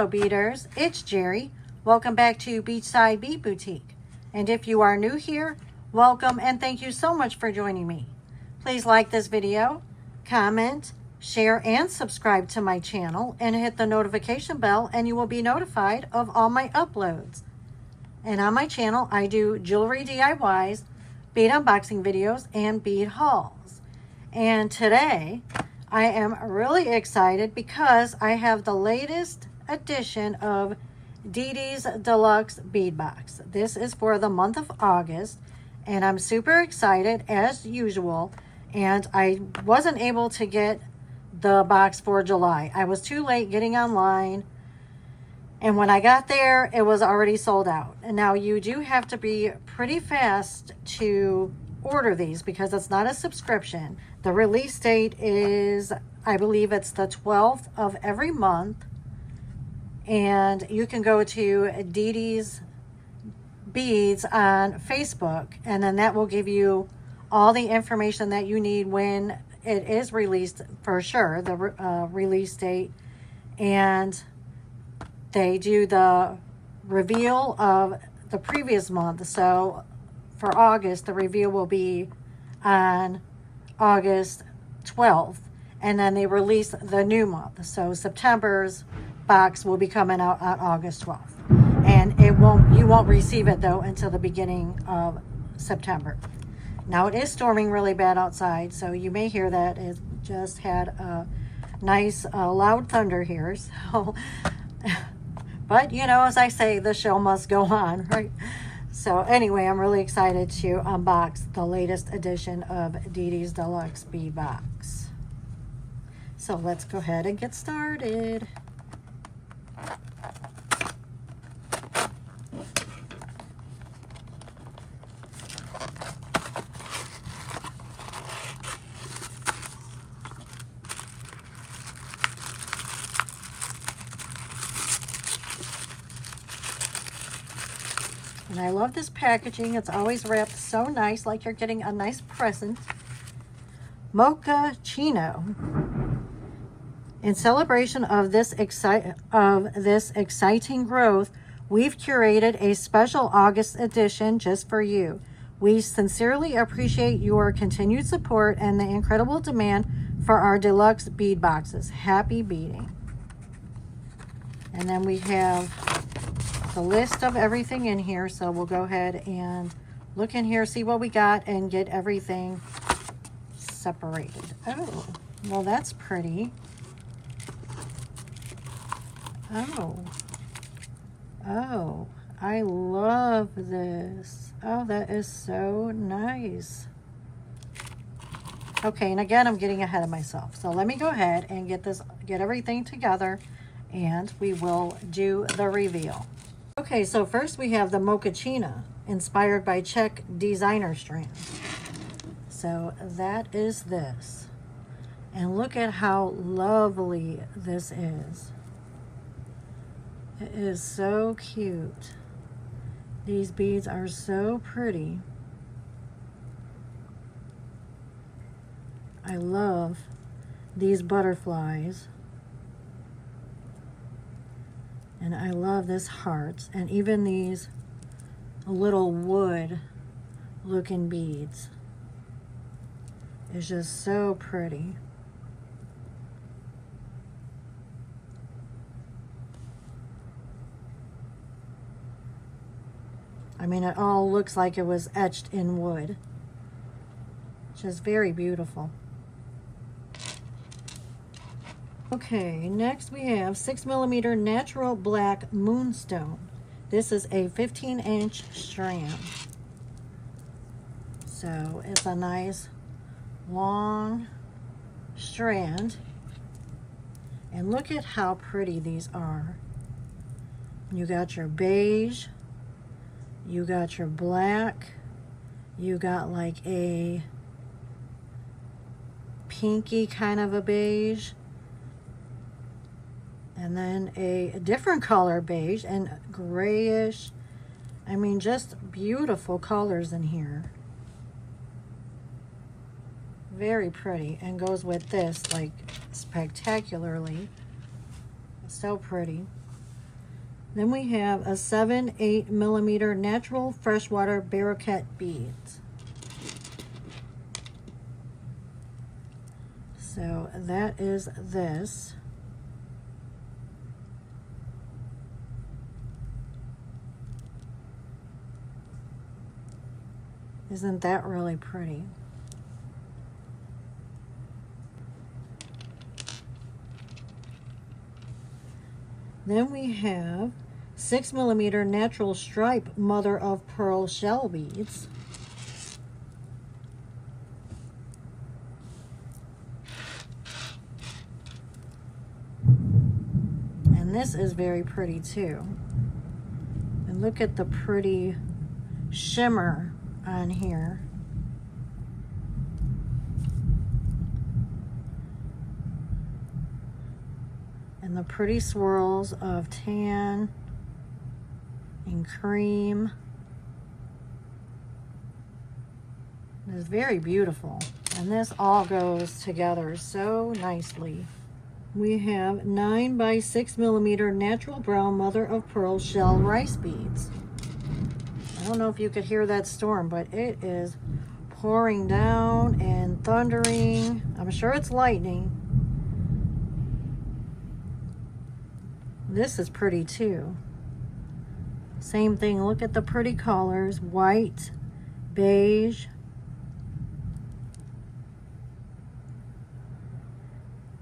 Hello beaders, it's Jerry. Welcome back to Beachside Bead Boutique. And if you are new here, welcome and thank you so much for joining me. Please like this video, comment, share, and subscribe to my channel and hit the notification bell and you will be notified of all my uploads. And on my channel, I do jewelry DIYs, bead unboxing videos, and bead hauls. And today, I am really excited because I have the latest edition of Didi's Deluxe Bead Box. This is for the month of August, and I'm super excited as usual. And I wasn't able to get the box for July. I was too late getting online. And when I got there, it was already sold out. And now you do have to be pretty fast to order these because it's not a subscription. The release date is, I believe it's the 12th of every month. And you can go to Didi's Beads on Facebook, and then that will give you all the information that you need when it is released, for sure, the release date. And they do the reveal of the previous month. So for August, the reveal will be on August 12th. And then they release the new month. So September's box will be coming out on August 12th. And you won't receive it though until the beginning of September. Now it is storming really bad outside, so you may hear that. It just had a nice loud thunder here. So but, you know, as I say, the show must go on, right? So anyway, I'm really excited to unbox the latest edition of Didi's Deluxe Bead Box. So let's go ahead and get started. And I love this packaging. It's always wrapped so nice, like you're getting a nice present. Mochaccino. In celebration of this exciting growth, we've curated a special August edition just for you. We sincerely appreciate your continued support and the incredible demand for our deluxe bead boxes. Happy beading. And then we have the list of everything in here, so we'll go ahead and look in here, see what we got, and get everything separated. Oh, well, that's pretty. Oh, I love this. Oh, that is so nice. Okay, and again, I'm getting ahead of myself, so let me go ahead and get everything together, and we will do the reveal. Okay, so first we have the Mochaccino, inspired by Czech designer strands. So that is this. And look at how lovely this is. It is so cute. These beads are so pretty. I love these butterflies. And I love this heart, and even these little wood looking beads. It's just so pretty. I mean, it all looks like it was etched in wood. Just very beautiful. Okay, next we have 6mm natural black moonstone. This is a 15-inch strand. So it's a nice long strand. And look at how pretty these are. You got your beige, you got your black, you got like a pinky kind of a beige, and then a different color beige and grayish. I mean, just beautiful colors in here. Very pretty, and goes with this like spectacularly. So pretty. Then we have a 7/8 millimeter natural freshwater Barracuda beads. So that is this. Isn't that really pretty? Then we have 6 millimeter natural stripe mother of pearl shell beads. And this is very pretty too. And look at the pretty shimmer on here. And the pretty swirls of tan and cream. It's very beautiful. And this all goes together so nicely. We have 9 by 6 millimeter natural brown mother of pearl shell rice beads. I don't know if you could hear that storm, but it is pouring down and thundering. I'm sure it's lightning. This is pretty too. Same thing, look at the pretty colors, white, beige,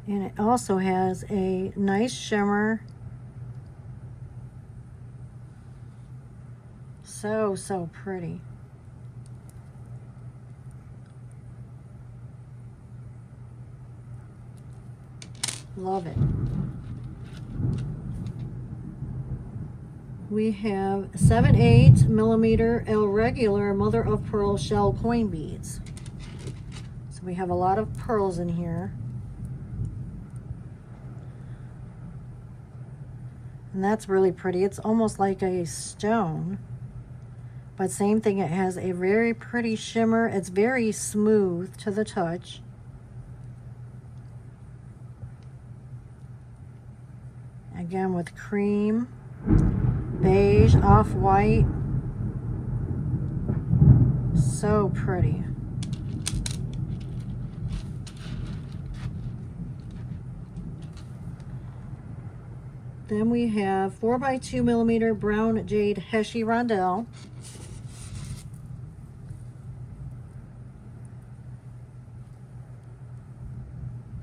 and it also has a nice shimmer. So pretty. Love it. We have 7/8 millimeter irregular mother of pearl shell coin beads. So we have a lot of pearls in here. And that's really pretty. It's almost like a stone. But same thing, it has a very pretty shimmer. It's very smooth to the touch. Again with cream, beige, off-white. So pretty. Then we have 4 by 2 millimeter brown jade Heshy Rondelle.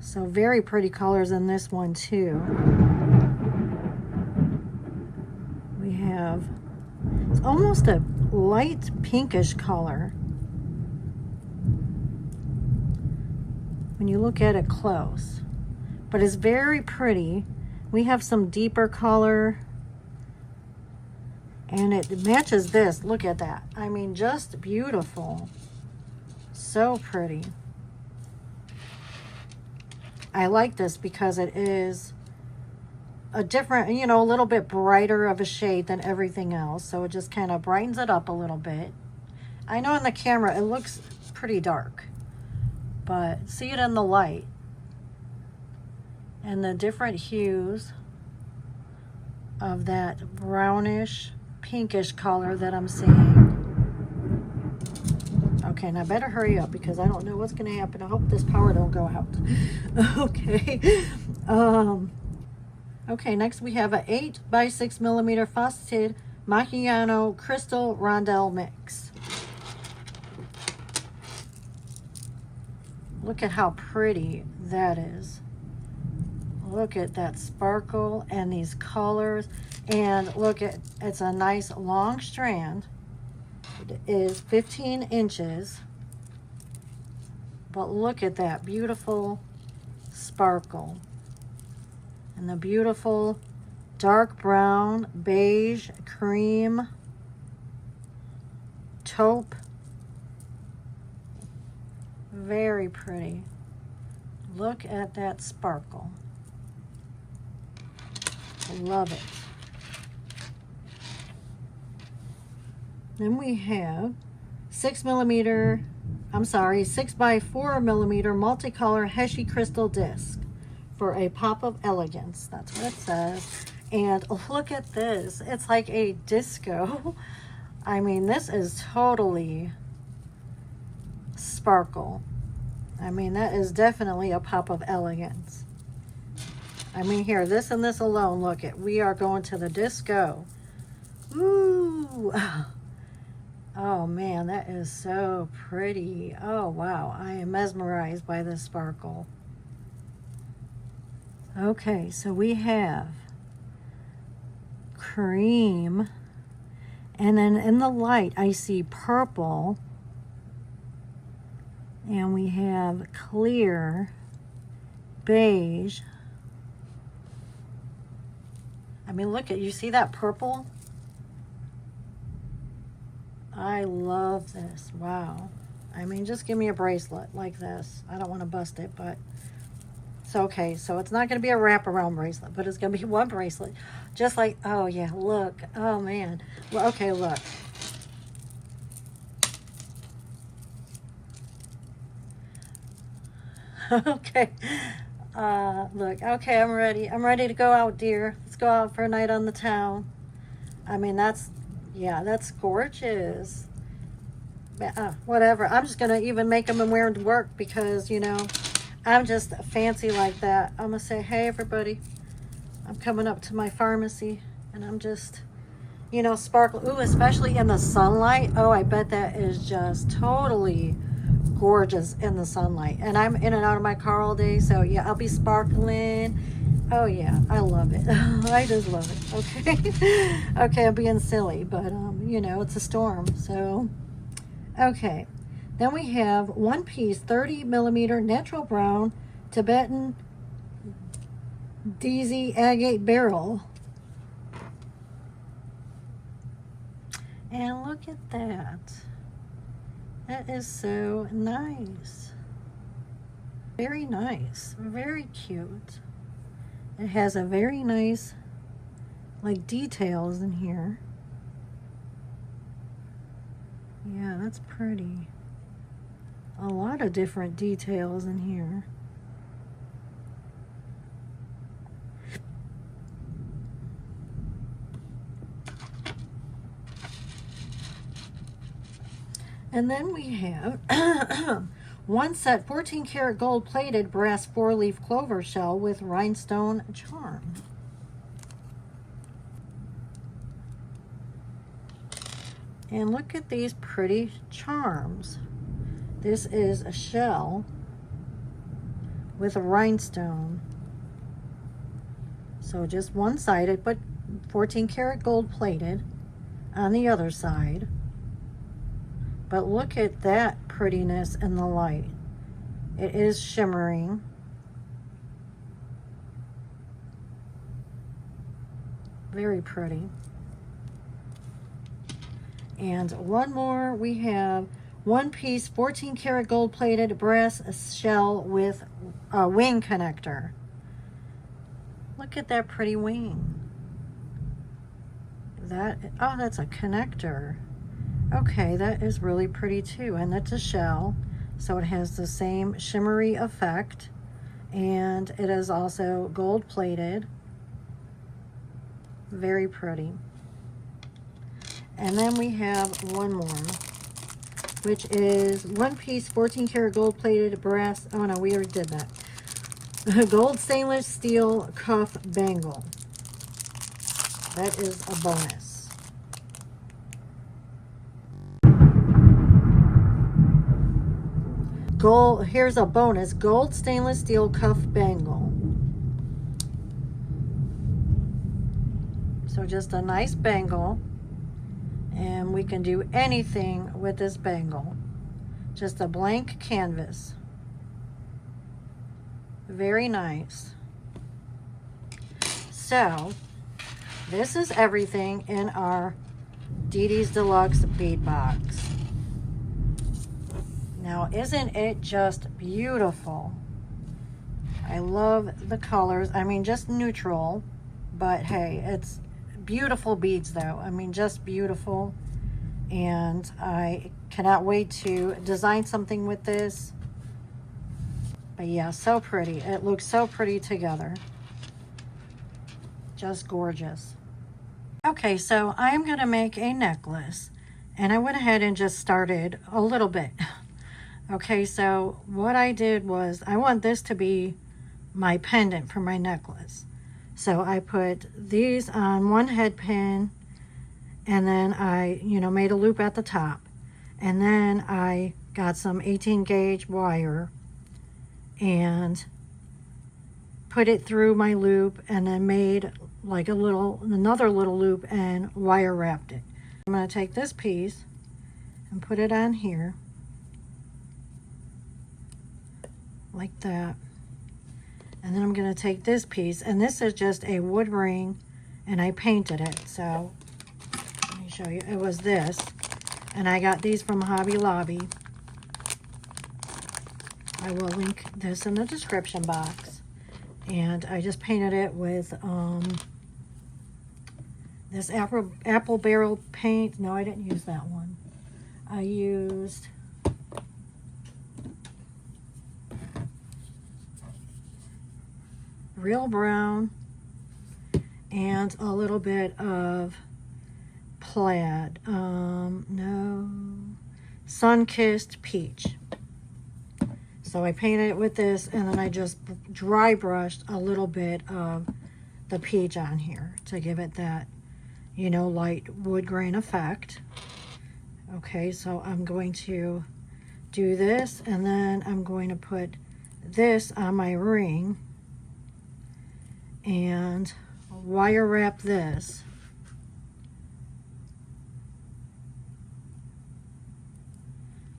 So very pretty colors in this one too. We have, it's almost a light pinkish color when you look at it close, but it's very pretty. We have some deeper color and it matches this. Look at that. I mean, just beautiful. So pretty. I like this because it is a different, you know, a little bit brighter of a shade than everything else. So it just kind of brightens it up a little bit. I know in the camera it looks pretty dark, but see it in the light. And the different hues of that brownish, pinkish color that I'm seeing. Okay, now I better hurry up because I don't know what's going to happen. I hope this power don't go out. Okay. Okay, next we have a 8 by 6 millimeter faceted Mochaccino crystal rondelle mix. Look at how pretty that is. Look at that sparkle and these colors. And look at, it's a nice long strand. It is 15 inches. But look at that beautiful sparkle. And the beautiful dark brown, beige, cream, taupe. Very pretty. Look at that sparkle. Love it. Then we have 6 by 4 millimeter multicolor Heshy crystal disc for a pop of elegance. That's what it says. And look at this. It's like a disco. I mean, this is totally sparkle. I mean, that is definitely a pop of elegance. I mean, here, this and this alone, look it. We are going to the disco. Ooh. Oh man, that is so pretty. Oh wow, I am mesmerized by this sparkle. Okay, so we have cream, and then in the light I see purple, and we have clear, beige. I mean, look at, you see that purple? I love this. Wow. I mean, just give me a bracelet like this. I don't want to bust it, but it's okay. So it's not going to be a wraparound bracelet, but it's going to be one bracelet. Just like, oh yeah, look. Oh man. Well, okay, look. Okay. Look. Okay, I'm ready. I'm ready to go out, dear. Let's go out for a night on the town. I mean, yeah, that's gorgeous. Whatever. I'm just going to even make them and wear them to work because, you know, I'm just fancy like that. I'm going to say, hey, everybody, I'm coming up to my pharmacy and I'm just, you know, sparkle. Ooh, especially in the sunlight. Oh, I bet that is just totally gorgeous in the sunlight. And I'm in and out of my car all day. So, yeah, I'll be sparkling. Oh yeah, I love it. I just love it. Okay. Okay, I'm being silly, but you know, it's a storm. So okay. Then we have one piece 30mm natural brown Tibetan Didi agate barrel. And look at that. That is so nice. Very nice. Very cute. It has a very nice, like, details in here. Yeah, that's pretty. A lot of different details in here. And then we have one set 14 karat gold plated brass 4-leaf clover shell with rhinestone charm. And look at these pretty charms. This is a shell with a rhinestone. So just one-sided, but 14 karat gold plated on the other side. But look at that prettiness in the light. It is shimmering. Very pretty. And one more, we have one piece 14 karat gold plated brass shell with a wing connector. Look at that pretty wing. Oh, that's a connector. Okay, that is really pretty too. And that's a shell, so it has the same shimmery effect. And it is also gold plated. Very pretty. And then we have one more, which is one piece 14 karat gold plated brass. Oh no, we already did that. Gold stainless steel cuff bangle. That is a bonus. Gold, here's a bonus, gold stainless steel cuff bangle. So just a nice bangle, and we can do anything with this bangle. Just a blank canvas. Very nice. So this is everything in our Didi's Deluxe Bead Box. Now, isn't it just beautiful? I love the colors. I mean, just neutral, but hey, it's beautiful beads though. I mean, just beautiful. And I cannot wait to design something with this. But yeah, so pretty. It looks so pretty together. just gorgeous. Okay, so I'm going to make a necklace, and I went ahead and just started a little bit. Okay, so what I did was I want this to be my pendant for my necklace. So I put these on one head pin, and then I, made a loop at the top. And then I got some 18 gauge wire and put it through my loop, and then made like another little loop and wire wrapped it. I'm going to take this piece and put it on here like that. And then I'm going to take this piece, and this is just a wood ring, and I painted it. So let me show you. It was this, and I got these from Hobby Lobby. I will link this in the description box. And I just painted it with this apple barrel paint. No, I didn't use that one. I used real brown and a little bit of plaid. No, sun-kissed peach. So I painted it with this, and then I just dry brushed a little bit of the peach on here to give it that, light wood grain effect. Okay, so I'm going to do this, and then I'm going to put this on my ring and wire wrap this.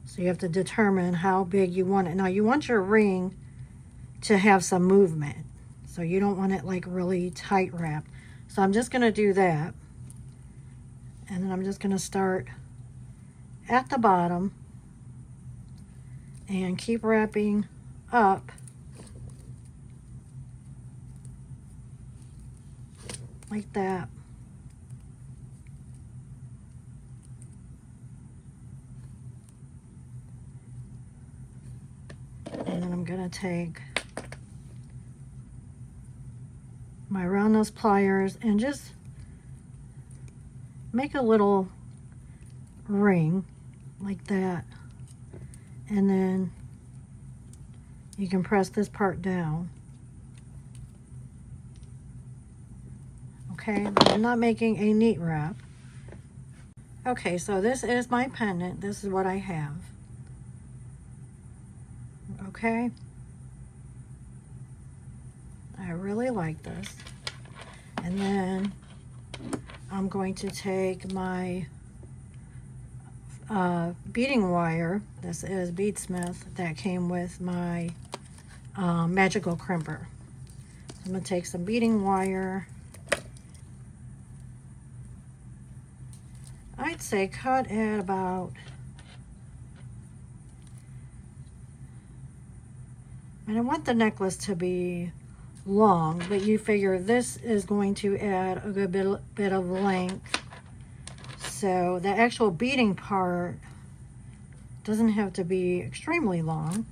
So you have to determine how big you want it. Now you want your ring to have some movement. So you don't want it like really tight wrapped. So I'm just going to do that. And then I'm just going to start at the bottom and keep wrapping up like that. And then I'm going to take my round nose pliers and just make a little ring like that. And then you can press this part down. Okay, but I'm not making a neat wrap. Okay, so this is my pendant. This is what I have. Okay, I really like this. And then I'm going to take my beading wire. This is Beadsmith that came with my magical crimper. I'm going to take some beading wire. I'd say cut at about, and I want the necklace to be long, but you figure this is going to add a good bit of length. So the actual beading part doesn't have to be extremely long.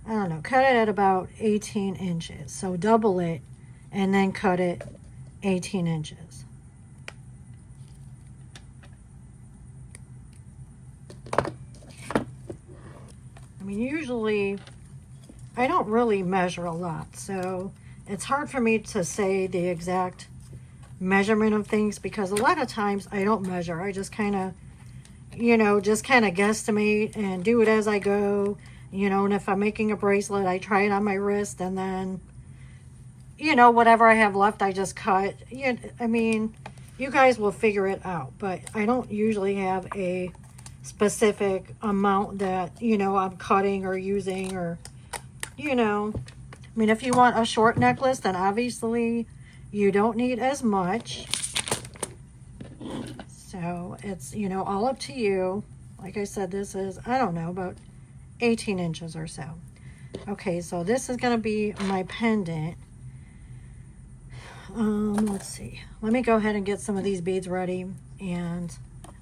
I don't know, cut it at about 18 inches. So double it and then cut it 18 inches. I mean, usually I don't really measure a lot, so it's hard for me to say the exact measurement of things because a lot of times I don't measure. I just kind of, just kind of guesstimate and do it as I go. And if I'm making a bracelet, I try it on my wrist, and then, whatever I have left, I just cut. I mean, you guys will figure it out, but I don't usually have a specific amount that, I'm cutting or using or, I mean, if you want a short necklace, then obviously you don't need as much. So it's, all up to you. Like I said, this is, I don't know, about 18 inches or so. Okay, so this is going to be my pendant. Let's see. Let me go ahead and get some of these beads ready, and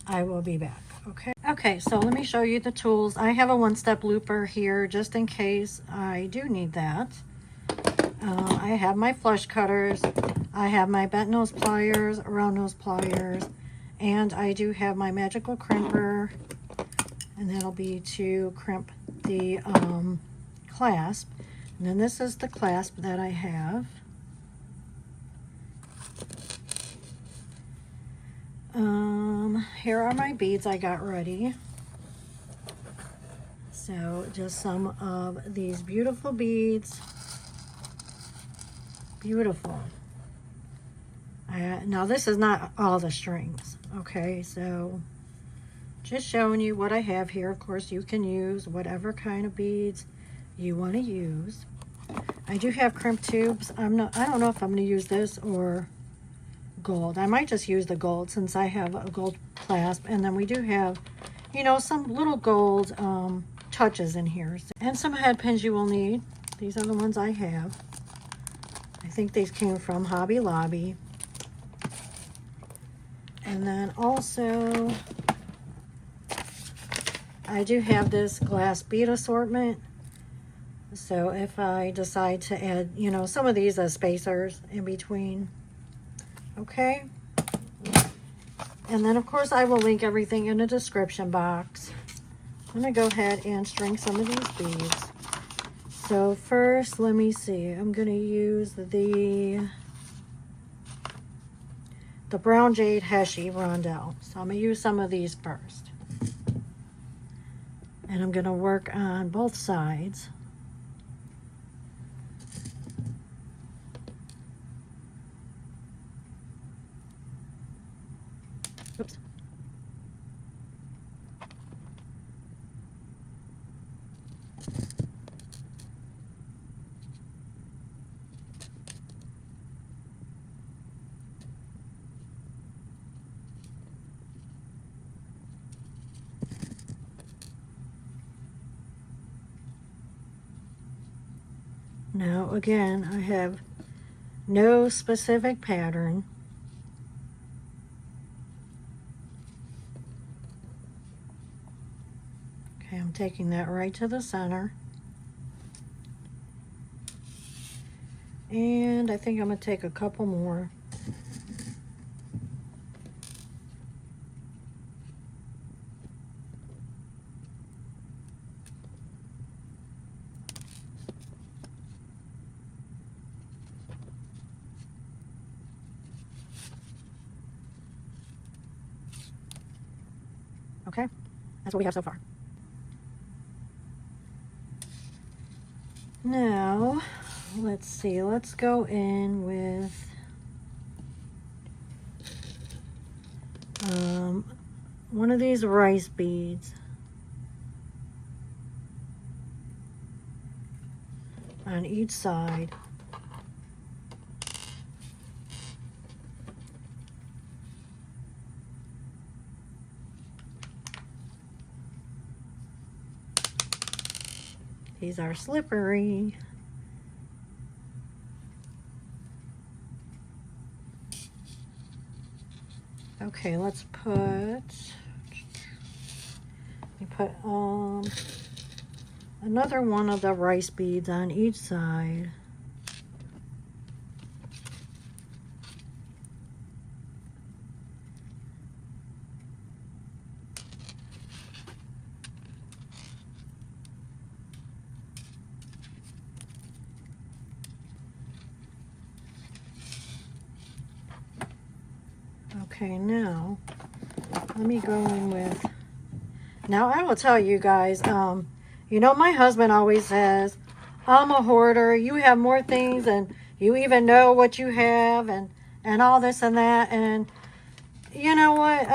I will be back. Okay. Okay, so let me show you the tools. I have a one-step looper here just in case I do need that. I have my flush cutters, I have my bent nose pliers, round nose pliers, and I do have my magical crimper, and that'll be to crimp the clasp. And then this is the clasp that I have. Here are my beads I got ready. So just some of these beautiful beads. Beautiful. Now this is not all the strings, okay? So just showing you what I have here. Of course, you can use whatever kind of beads you want to use. I do have crimp tubes. I don't know if I'm going to use this or gold. I might just use the gold since I have a gold clasp, and then we do have, you know, some little gold touches in here, and some head pins you will need. These are the ones I have. I think these came from Hobby Lobby. And then also I do have this glass bead assortment, so if I decide to add, you know, some of these as spacers in between. Okay, and then of course I will link everything in the description box. I'm gonna go ahead and string some of these beads. So first, let me see, I'm gonna use the brown jade Heshy rondelle. So I'm gonna use some of these first, and I'm gonna work on both sides. Oops. Now again, I have no specific pattern. Okay, I'm taking that right to the center. And I think I'm going to take a couple more. Okay, that's what we have so far. Now, let's see, let's go in with one of these rice beads on each side. These are slippery. Okay, let's put another one of the rice beads on each side. Okay, now let me go in with, now I will tell you guys, you know, my husband always says, I'm a hoarder, you have more things and you even know what you have and all this and that. And you know what,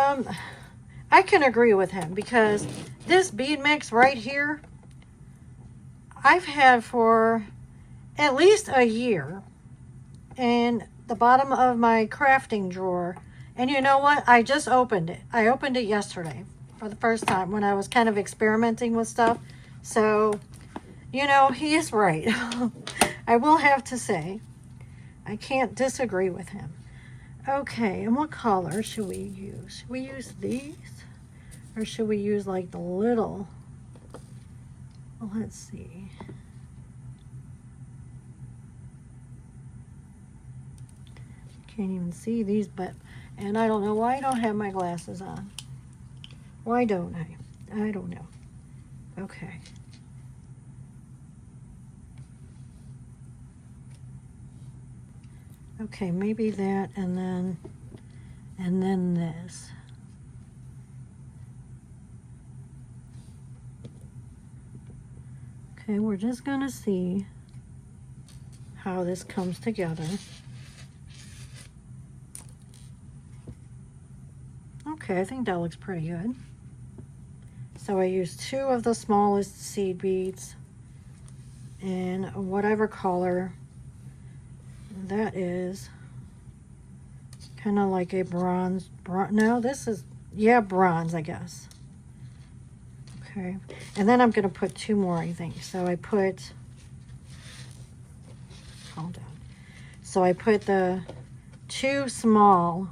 I can agree with him, because this bead mix right here, I've had for at least a year in the bottom of my crafting drawer. And you know what? I just opened it. I opened it yesterday for the first time when I was kind of experimenting with stuff. So, you know, he is right. I will have to say, I can't disagree with him. Okay, and what color should we use? Should we use these? Or should we use like the little? Well, let's see. Can't even see these, and I don't know why I don't have my glasses on. Why don't I? I don't know. Okay. Okay, maybe that and then this. Okay, we're just gonna see how this comes together. Okay, I think that looks pretty good. So I used 2 of the smallest seed beads in whatever color that is. Kind of like a bronze, no, this is, yeah, bronze, I guess. Okay, and then I'm going to put 2 more, I think. So I put, calm down. So I put the 2 small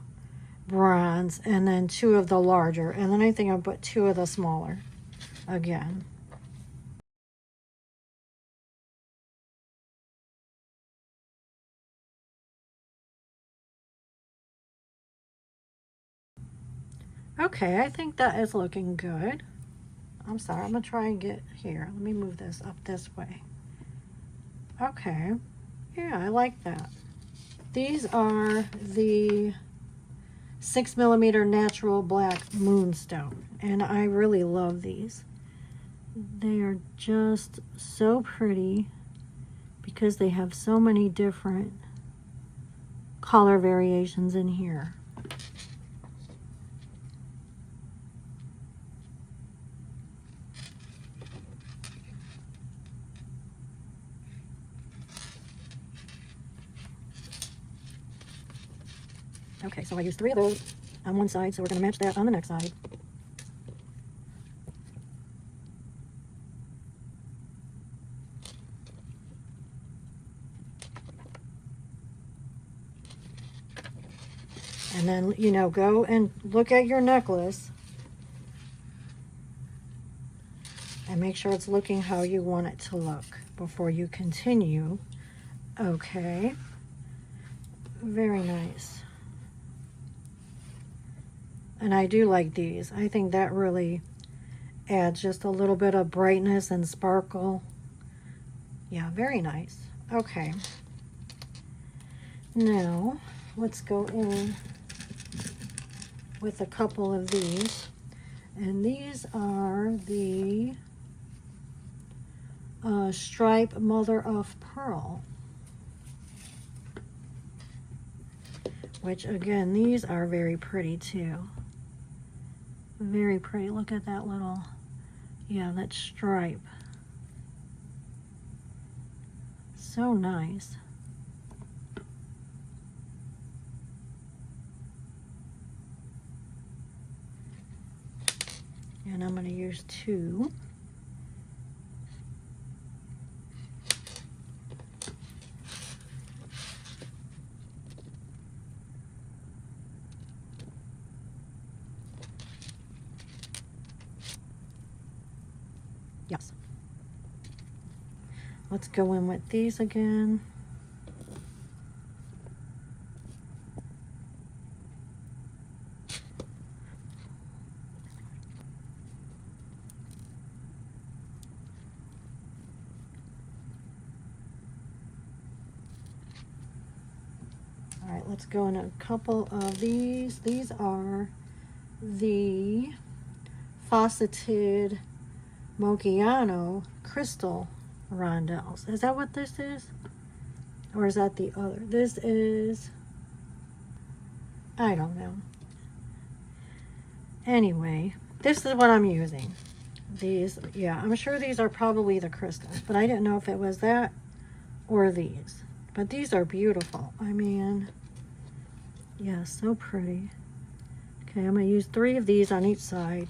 bronze and then 2 of the larger, and then I think I'll put 2 of the smaller again. Okay, I think that is looking good. I'm sorry, I'm gonna try and get here. Let me move this up this way. Okay, yeah, I like that. These are the 6mm natural black moonstone, and I really love these. They are just so pretty because they have so many different color variations in here. Okay, so I used 3 of those on one side, so we're going to match that on the next side. And then, you know, go and look at your necklace and make sure it's looking how you want it to look before you continue. Okay, very nice. And I do like these. I think that really adds just a little bit of brightness and sparkle. Yeah, very nice. Okay, now let's go in with a couple of these, and these are the stripe mother of pearl, which again, these are very pretty too. Very pretty. Look at that little, yeah, that stripe. So nice. And I'm going to use 2. Yes. Let's go in with these again. All right, let's go in a couple of these. These are the faceted Mochaccino crystal rondelles. Is that what this is? Or is that the other? This is, I don't know. Anyway, this is what I'm using. These, yeah, I'm sure these are probably the crystals, but I didn't know if it was that or these. But these are beautiful. I mean, yeah, so pretty. Okay, I'm going to use 3 of these on each side.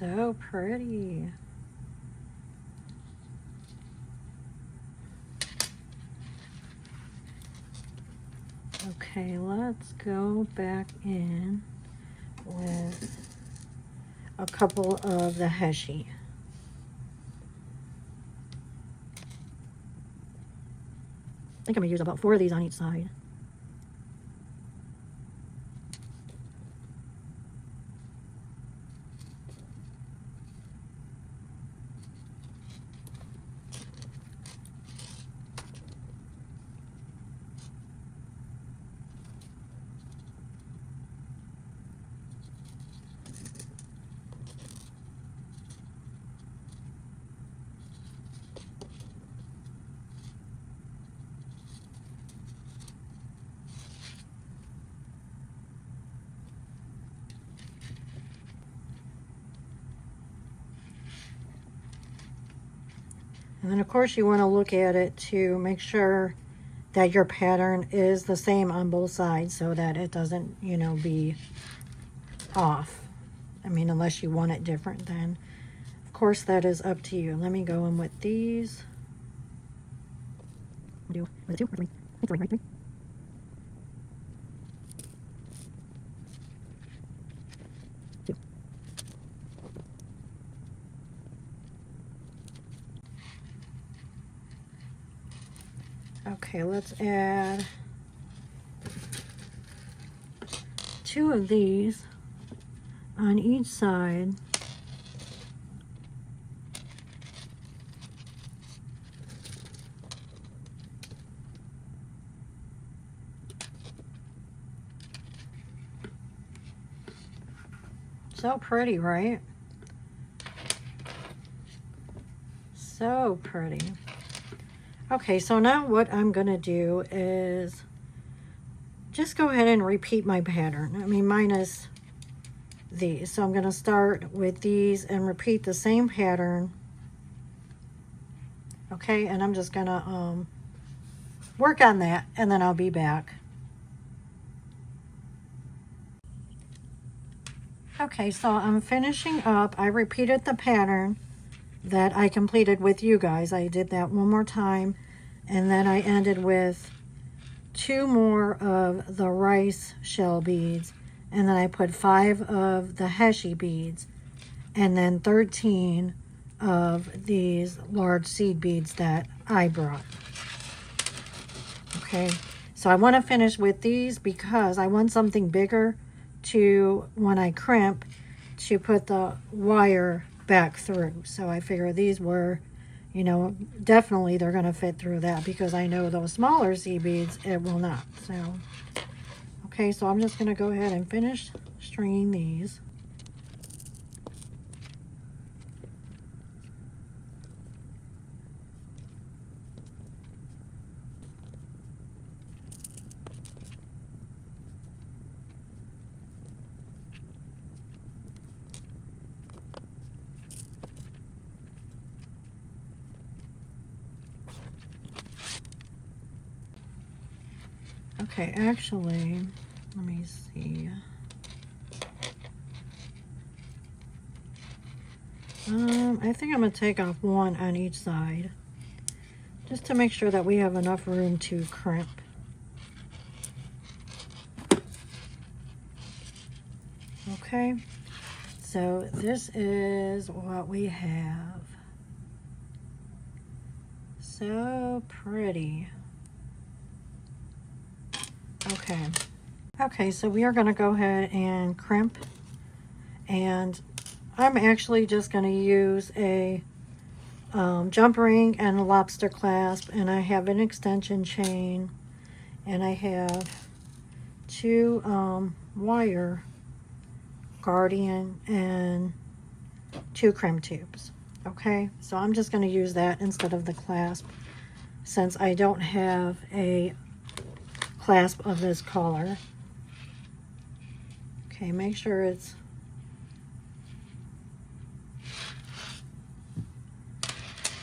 So pretty. Okay, let's go back in with a couple of the Heshi. I think I'm gonna use about 4 of these on each side. And then of course you want to look at it to make sure that your pattern is the same on both sides so that it doesn't, you know, be off. I mean, unless you want it different, then of course that is up to you. Let me go in with these. Do with 2 or 3? I think 3, right? 3. Okay, let's add 2 of these on each side. So pretty, right? So pretty. Okay, so now what I'm gonna do is just go ahead and repeat my pattern. I mean, minus these. So I'm gonna start with these and repeat the same pattern. Okay, and I'm just gonna work on that and then I'll be back. Okay, so I'm finishing up. I repeated the pattern that I completed with you guys. I did that one more time, and then I ended with 2 more of the rice shell beads, and then I put 5 of the Heshi beads, and then 13 of these large seed beads that I brought. Okay, so I want to finish with these because I want something bigger to, when I crimp, to put the wire back through. So I figure these were, you know, definitely they're going to fit through that, because I know those smaller seed beads, it will not. So, okay, so I'm just going to go ahead and finish stringing these. Okay, actually, let me see. I think I'm going to take off 1 on each side, just to make sure that we have enough room to crimp. Okay, so this is what we have. So pretty. Okay, so we are going to go ahead and crimp, and I'm actually just going to use a jump ring and a lobster clasp, and I have an extension chain, and I have 2 wire guardian and 2 crimp tubes. Okay, so I'm just going to use that instead of the clasp, since I don't have a clasp of this color. Okay, make sure it's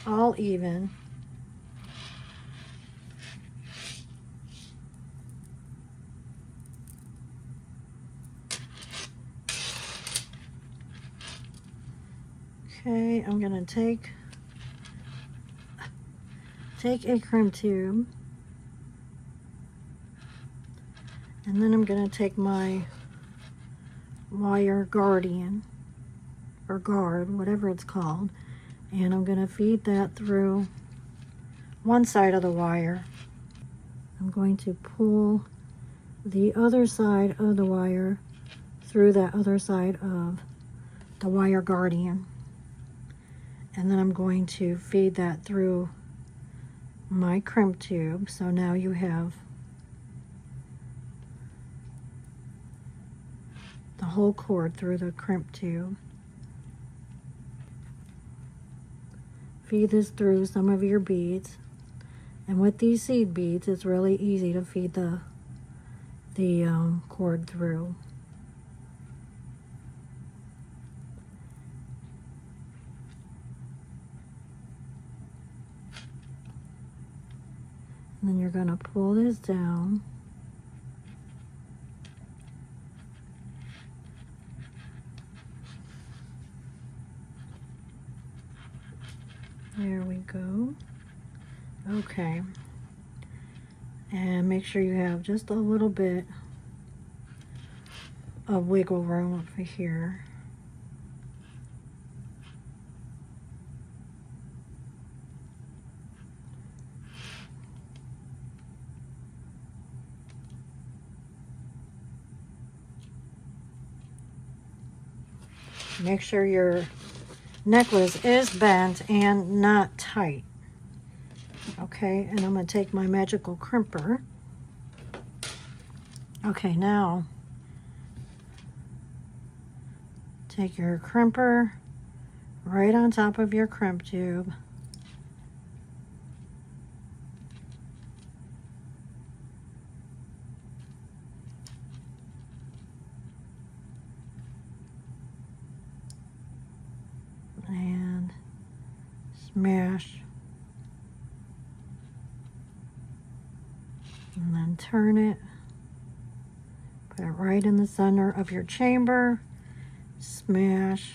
all even. Okay, I'm gonna take a crimp tube, and then I'm gonna take my wire guardian or guard, whatever it's called, and I'm gonna feed that through one side of the wire. I'm going to pull the other side of the wire through that other side of the wire guardian, and then I'm going to feed that through my crimp tube. So now you have the whole cord through the crimp tube. Feed this through some of your beads, and with these seed beads it's really easy to feed the cord through. And then you're going to pull this down. There we go. Okay. And make sure you have just a little bit of wiggle room over here. Make sure your necklace is bent and not tight. Okay, and I'm going to take my magical crimper. Okay, now take your crimper right on top of your crimp tube. And smash. And then turn it. Put it right in the center of your chamber. Smash.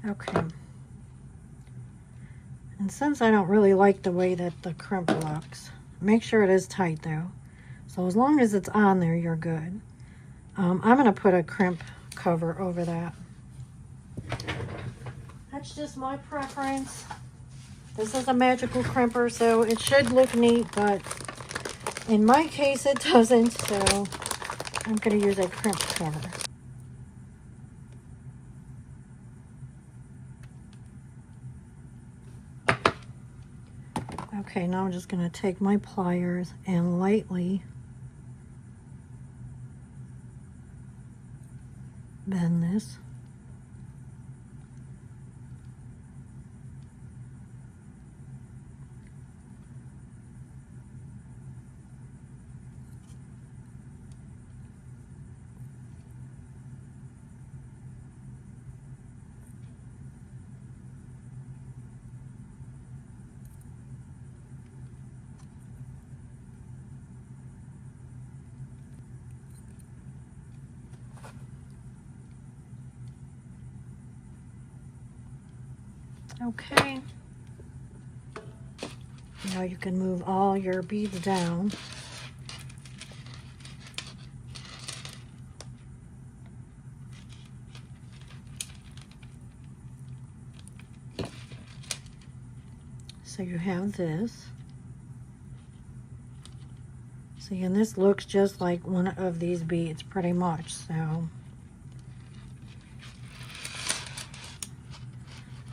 Okay. And since I don't really like the way that the crimp looks, make sure it is tight though. So as long as it's on there, you're good. I'm going to put a crimp cover over that. That's just my preference. This is a magical crimper, so it should look neat, but in my case it doesn't, so I'm going to use a crimp cover. Okay, now I'm just going to take my pliers and lightly bend this. Okay. Now you can move all your beads down. So you have this. See, and this looks just like one of these beads pretty much, so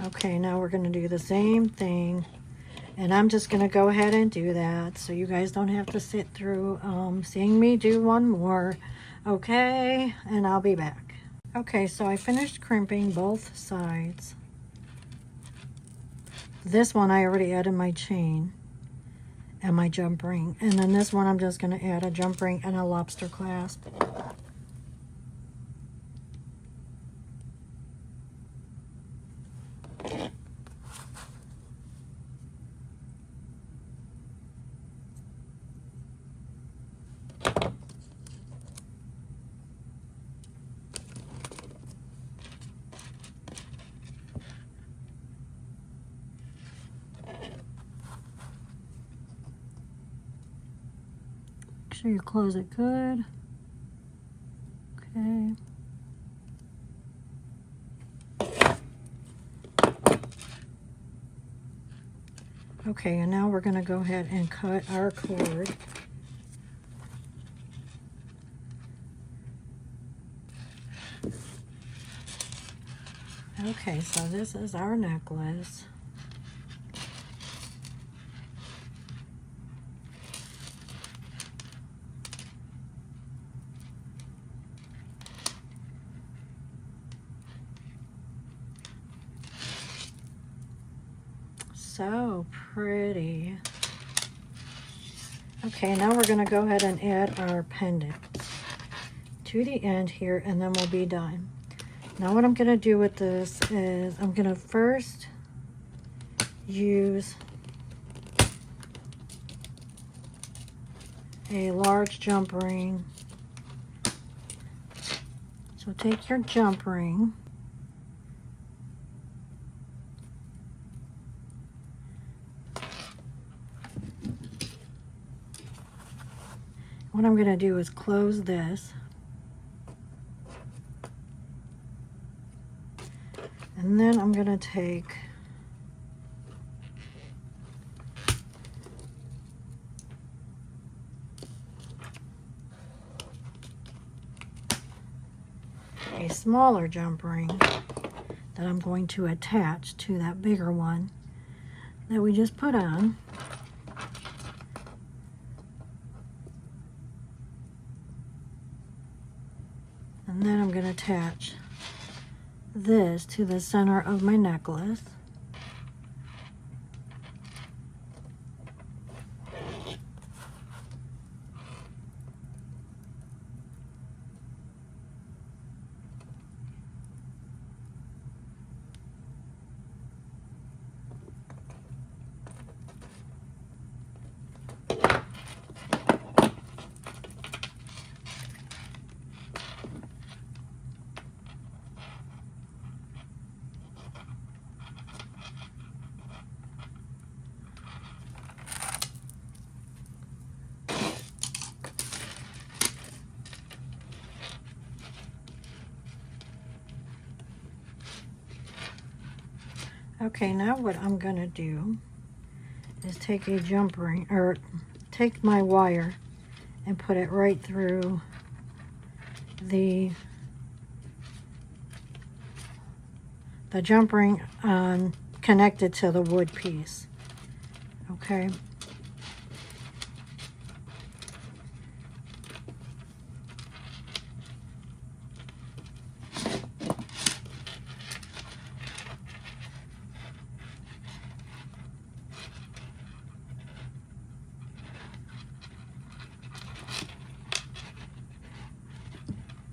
Okay, now we're going to do the same thing. And I'm just going to go ahead and do that so you guys don't have to sit through seeing me do one more. Okay, and I'll be back. Okay, so I finished crimping both sides. This one I already added my chain and my jump ring. And then this one I'm just going to add a jump ring and a lobster clasp. Make sure you close it good. Okay. Okay, and now we're going to go ahead and cut our cord. Okay, so this is our necklace. So pretty. Okay, now we're going to go ahead and add our pendant to the end here, and then we'll be done. Now what I'm going to do with this is I'm going to first use a large jump ring. So take your jump ring, what I'm going to do is close this, and then I'm going to take a smaller jump ring that I'm going to attach to that bigger one that we just put on. And then I'm going to attach this to the center of my necklace. Okay, now what I'm going to do is take a jump ring, or take my wire and put it right through the jump ring connected to the wood piece. Okay.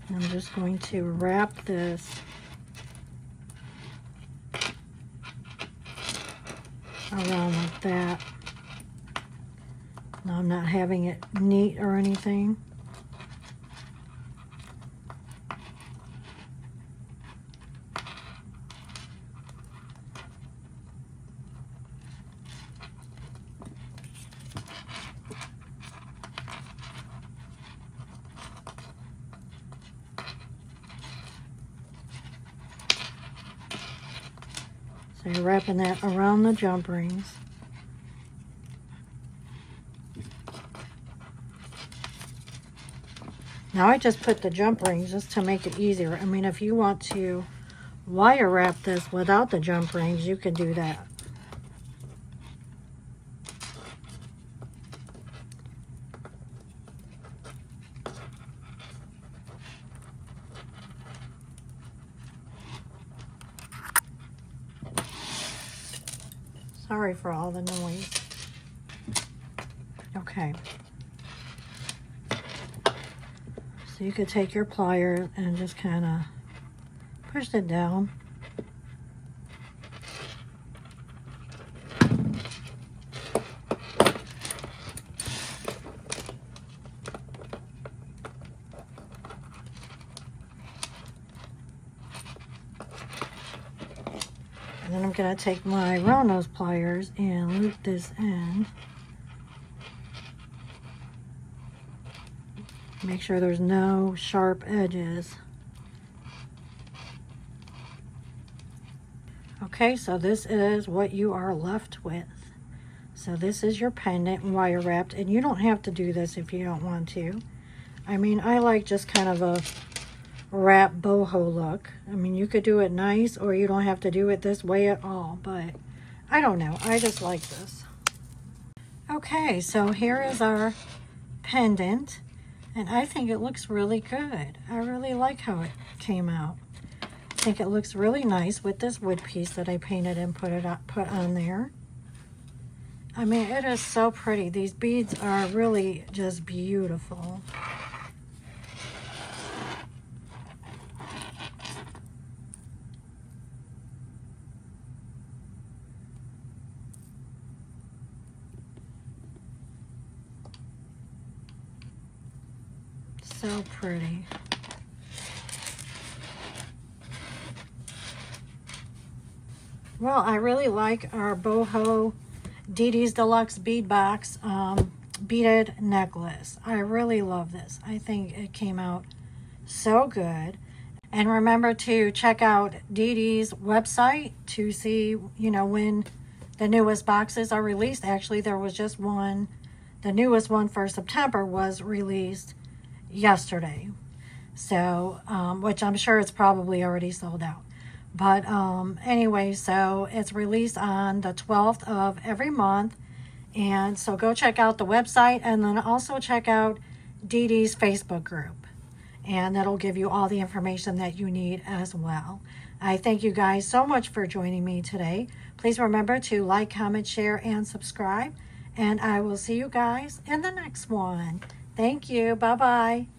I'm just going to wrap this around like that. Now I'm not having it neat or anything. So you're wrapping that around the jump rings. Now I just put the jump rings just to make it easier. I mean, if you want to wire wrap this without the jump rings, you could do that. Sorry for all the noise. Okay. So you could take your pliers and just kind of push it down. And then I'm going to take my round nose pliers and loop this in. Make sure there's no sharp edges. Okay, so this is what you are left with. So this is your pendant wire wrapped, and you don't have to do this if you don't want to. I mean, I like just kind of a wrap boho look. I mean, you could do it nice, or you don't have to do it this way at all, but I don't know. I just like this. Okay, so here is our pendant, and I think it looks really good. I really like how it came out. I think it looks really nice with this wood piece that I painted and put on there. I mean, it is so pretty. These beads are really just beautiful. So pretty. Well, I really like our Boho Didi's Deluxe Bead Box beaded necklace. I really love this. I think it came out so good. And remember to check out Didi's website to see, you know, when the newest boxes are released. Actually, there was just one. The newest one for September was released yesterday. So, which I'm sure it's probably already sold out. But anyway, so it's released on the 12th of every month. And so go check out the website, and then also check out Didi's Facebook group. And that'll give you all the information that you need as well. I thank you guys so much for joining me today. Please remember to like, comment, share, and subscribe. And I will see you guys in the next one. Thank you. Bye-bye.